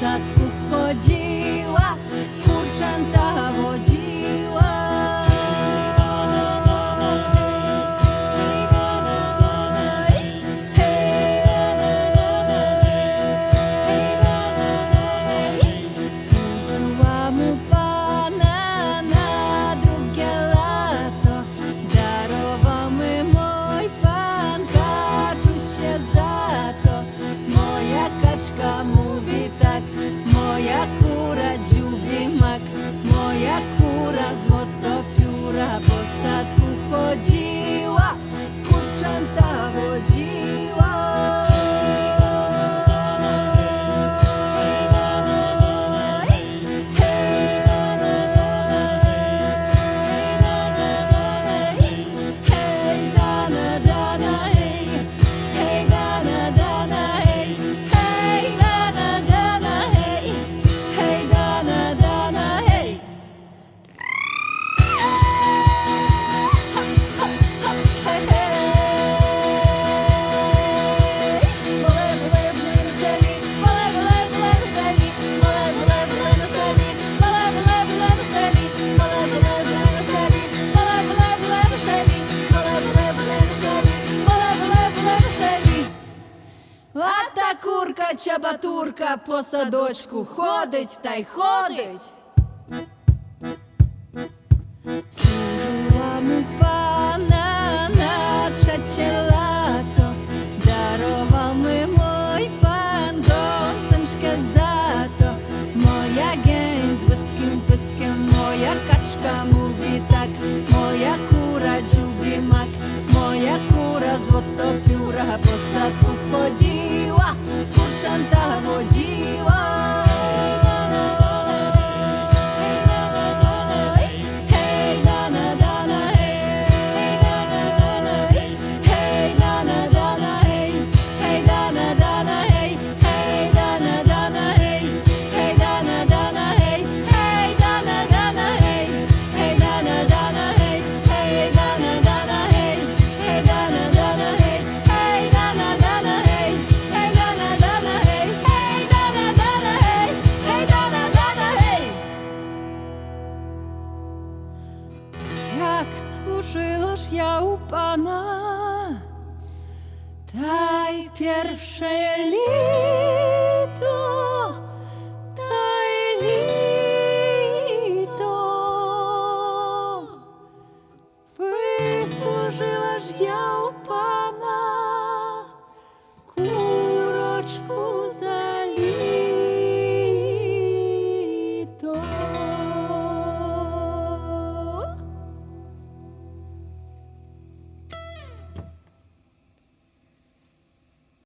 sadku chodziła, kurczęta wodziła. Służyła mu Pana na drugie lato, darował mi mój Pan kaczusie za to. Moja kaczka mówi tak, moja kura dziubi mak, moja kura złotopióra po sadku chodziła, kurczęta wodziła. А та курка чабатурка по садочку ходить та й ходить. Служила му Пана на trzecie lato, darował mi mój Pan gąseczkę za to. Moja gęś byskim pyskiem, moja kaczka mówi tak, moja kura dziubi mak, moja kura złotopióra po sadku chodziła, kurczęta wodziła. Jak służyłaś ja u Pana, taj pierwszej linii.